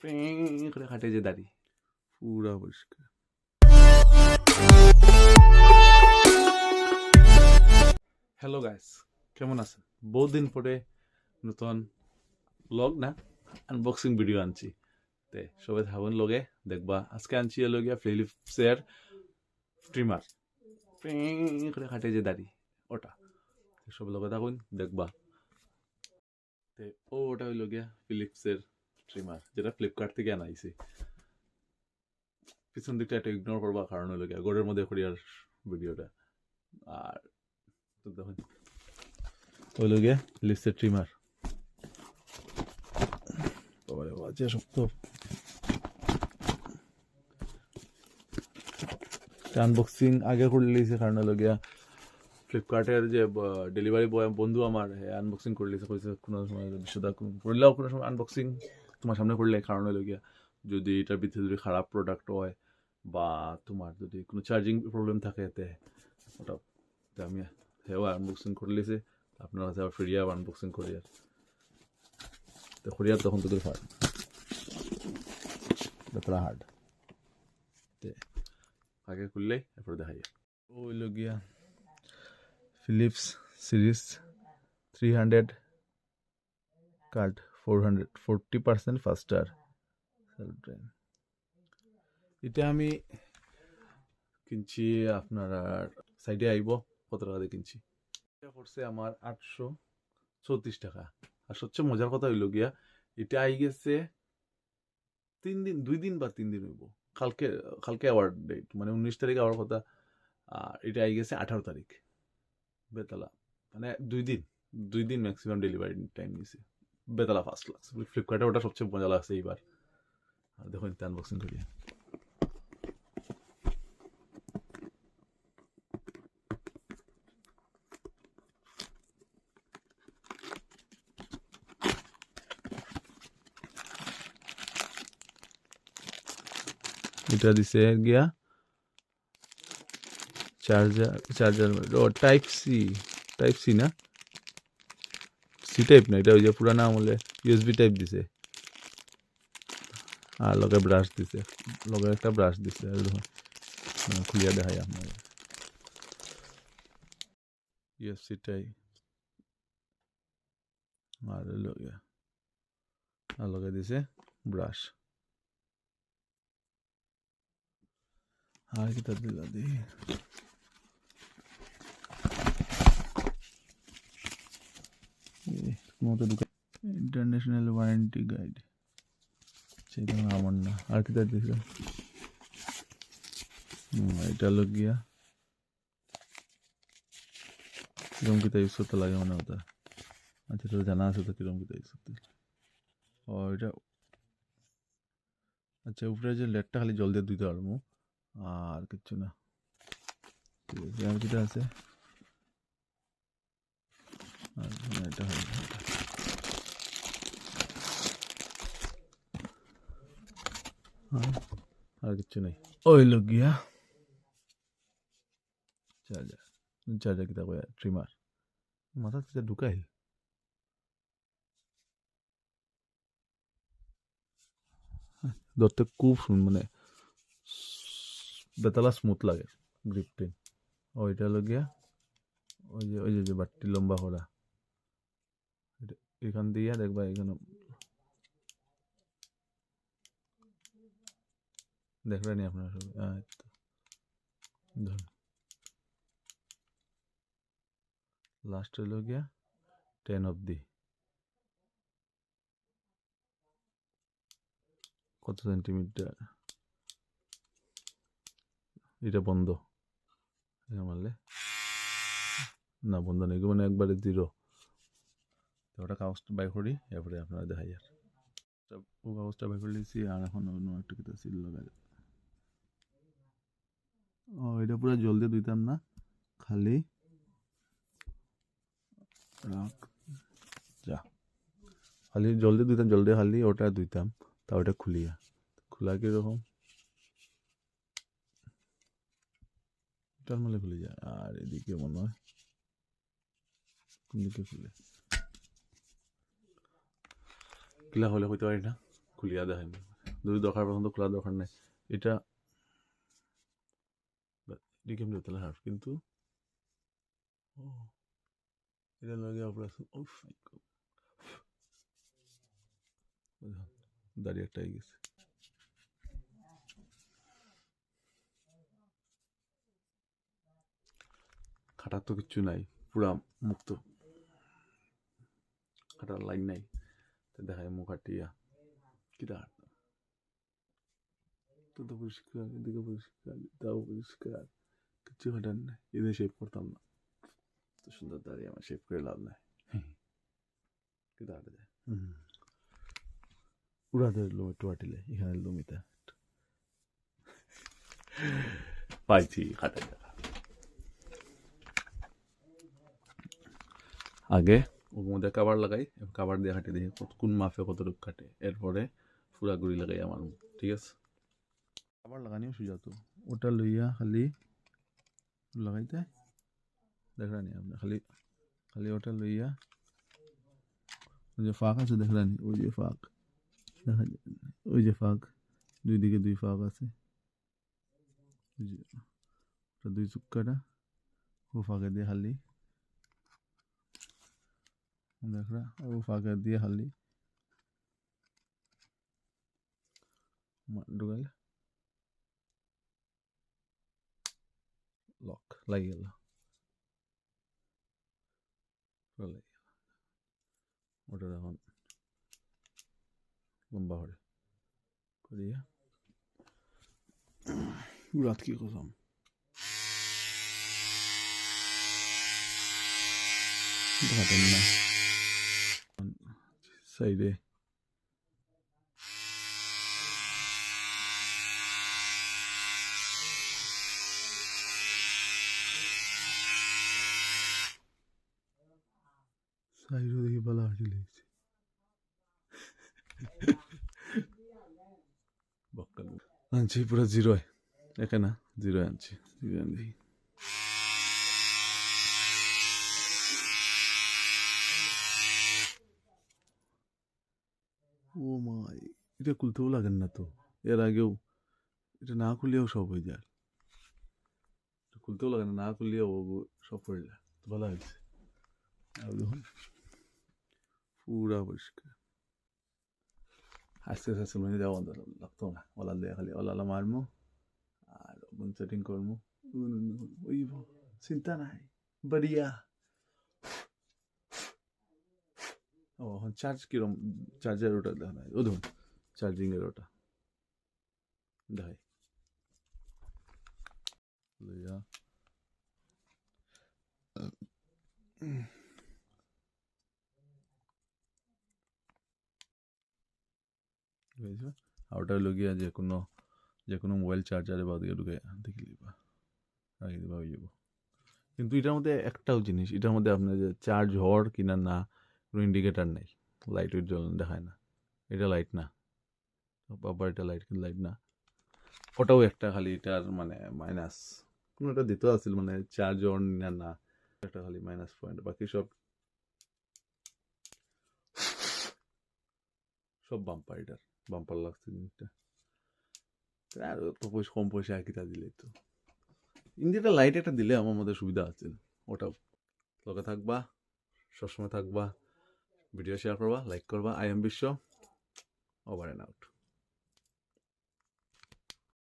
করে কাটে যে দাড়ি পুরা পরিষ্কার। হ্যালো গাইস, কেমন আছেন? বহুত দিন পরে নতুন ব্লগ না আনবক্সিং ভিডিও আনছি, তে সবাই থাকুন লগে দেখবা। আজকে আনছি লগিয়া ফিলিপসের স্ট্রিমার করে কাটে যে দাড়ি ওটা, সব লগে থাকুন দেখবা। তে ওটা হইল গিয়া ফিলিপসের স্ট্রিমার, যেটা ফ্লিপকার্ট থেকে আনাইছি। পিছন দিকটা একটা ইগনোর করবা, কারণ হইল গিয়া ঘরের মধ্যে করিয়ার ভিডিওটা। আর তো দেখুন হইল গিয়া ফিলিপসের ট্রিমার। বাবারে বাজে শক্ত। আনবক্সিং আগে করে লিয়েছে, কারণ হলো গিয়া ফ্লিপকার্টের যে ডেলিভারি বয় বন্ধু আমার আনবক্সিং করে লিয়েছে, কইছে কোনো সময় বিশ্বদা করলেও কোনো সময় আনবক্সিং তোমার সামনে করলে, কারণ হলো গিয়া যদি এটার ভিতরে যদি খারাপ প্রোডাক্ট হয় বা তোমার যদি কোনো চার্জিং প্রবলেম থাকে এতে ওটা আমি হেও আনবক্সিং করে লিয়েছে। আপনার কাছে আবার ফিরিয়ে আনবক্সিং করি আর তো করিয়ার তখন তোদের হার্ড ব্যাপারা হার্ড আগে খুললে এরপর দেখাই। ওইল গিয়া Philips series 300 card 40% faster self drain. এটা আমি কিনছি আপনার সাইডে আইব কত টাকা দিয়ে কিনছি। এটা করছে আমার 834 টাকা। আর সবচেয়ে মজার কথা হইল গিয়া এটা আই গেছে 2 দিন বা 3 দিন হইব। কালকে আওয়ার ডেট, মানে 19 তারিখে আওয়ার কথা, আর এটা আই গেছে 18 তারিখ বেতলা, মানে 2 দিন ম্যাক্সিমাম ডেলিভারি টাইম নিছে। বেতলা ফার্স্ট লাগছে ফ্লিপকার্টে, ওটা সবচেয়ে মজা লাগছে এইবার। আর দেখুন আনবক্সিং করি। এটা দিছে গিয়া চার্জার ও টাইপ সি না, সি টাইপ না, এটা ওই যে পুরানা আমলে ইউএসবি টাইপ দিছে। আর লগে ব্রাশ দিছে, লগে একটা ব্রাশ দিছে। আর খুলিয়া দেখাই আপনার ইউএসবি টাইপ। আর লগে দিছে ব্রাশ। আর কি তার দিলা দি ইন্টারন্যাশনাল ওয়ারেন্টি গাইড, সেটা আমার না। আর কি তার দিছিল এটা লোক গিয়া কিরম কিতা ইউজ করতে লাগে মনে হতো। আচ্ছা তো জানা আছে তো কিরম কিতা ইউজ করতে। ও এটা আচ্ছা, উপরে যে লেটটা খালি জল দিয়ে ধুইতে পারবো, আর কিচ্ছু না। আর কিটা আছে, এটা আর কিচ্ছু নেই। ওই লোক গিয়া চার্জার কিতা কয় ট্রিমার মাথা কিতা ঢুকাইল। ধরতে খুব মানে বেতালা স্মুথ লাগে, গ্রিপটিন। ওইটা লগিয়া ওই যে বাট্টি লম্বা করা, এখান দিয়া দেখবা এখানে দেখবেন আপনারা সবাই। ধরুন লাস্ট হইল গিয়া 10 অব্দি, কত সেন্টিমিটার। এটা বন্ধ, এটা মারলে না বন্ধ নেই, মানে একবারে 0। ওটা কাগজটা বাই করি, এরপরে আপনারা দেখাই। আর ও কাগজটা বাই করে দিয়েছি, আর এখন অন্য একটা কিছু সিল লাগাই। ও এটা পুরো জল দিয়ে ধুইতাম না, খালি খালি জল দিয়ে ধুইতাম, জল দিয়ে খালি ওটা ধুইতাম, তা ওটা খুলিয়া খোলা কিরকম টার্মালে খুলে যায়। আর এদিকে মনে হয় কোন দিকে খুলে, কিলা হলে হইতে পারি না। খুলিয়া দেখেন, যদি দরকার পছন্দ খোলা দরকার নাই। এটা কেমনি হতে হাফ, কিন্তু এটা লগে অপারেশন দাঁড়িয়ে একটা হয়ে গেছে। খাটার তো কিচ্ছু নাই, পুরা মুক্ত, খাটার লাইন নাই। দেখায় মুখ হাটিয়া কিরা তো পরিষ্কার, এদিকে পরিষ্কার, তাও পরিষ্কার, কিচ্ছু খাটার নাই। এদের শেভ করতাম না, তো সুন্দর দাঁড়িয়ে আমার শেভ করে লাভ নাই। কিরা হাঁটে যায় পুরাদের লোম একটু হাঁটিলে, এখানে লুমিতে পাইছি খাটে দেখা। আগে ওর মধ্যে কাবার লাগাই, কাবার দিয়ে হাঁটে দেখি কোন মাফে কতটুকু কাটে, এরপরে পুরা গুড়ি লাগাই আমার মুখ। ঠিক আছে, কাবার লাগানিও সুজা তো, ওটা লইয়া খালি লাগাইতে দেখরানি আপনি, খালি খালি ওটা লইয়া ওই যে ফাঁক আছে দেখরানি, ওই যে ফাঁক দেখা যায়, ওই যে ফাঁক, দুই দিকে দুই ফাঁক আছে, ওই যে ওটা দুই চুক্কাটা, ও ফাঁকে দিয়ে খালি দেখরা, ও ফাঁকে দিয়ে খালি ঢুকাইলে লক লাগি গেল, ওটা এখন লম্বা করে করিয়া রাত কি করলাম দেখাতেন না সাইডে। সাইডে দেখি বালা হাঁটি লেগেছে আনছি পুরো জিরোয়, একে না জিরোয় আনছি, জিরো আনছি। ও মাই, এটা খুলতেও লাগেন না তো, এর আগেও এটা না খুললেও সব হয়ে যায়, খুলতেও লাগে না, না খুললেও সব হয়ে যায়, ভালো হয়েছে। আর দেখুন পুরা পরিষ্কার, আস্তে আস্তে মানে যাওয়া লাগতো না, ওলা দিয়ে খালি ওলা মারমো আর ওপেন সেটিং করবো, ওই চিন্তা নাই বড়িয়া। ও এখন চার্জ কিরম, চার্জার ওটা দেখা নাই, ও ধরুন চার্জিং এর ওটা দেখাই লইয়া আর ওটা লগিয়া যে কোনো মোবাইল চার্জারে বা দিকে ঢুকে দেখি লিবা রাখি দিবা হয়ে যাব। কিন্তু এটার মধ্যে একটাও জিনিস, এটার মধ্যে আপনার যে চার্জ হওয়ার কিনা না কোনো ইন্ডিকেটার নেই, লাইট উইট জ্বলন দেখায় না, এটা লাইট না বাবার, এটা লাইট কিন্তু লাইট না, ওটাও একটা খালি এটার মানে মাইনাস, কোনো একটা দিতে আসছিল মানে চার্জ অন না না, একটা খালি মাইনাস পয়েন্ট, বাকি সব বাম্পার, এটার বাম্পার লাগছে জিনিসটা। আর তো কম পয়সা কিটা দিলে তো ইন্ডিয়াটা লাইট একটা দিলে আমার মধ্যে সুবিধা আছে, ওটাও লগে থাকবা, সবসময় থাকবা, ভিডিও শেয়ার করবা, লাইক করবা। আই এম বিশ্ব, ওভার অ্যান্ড আউট।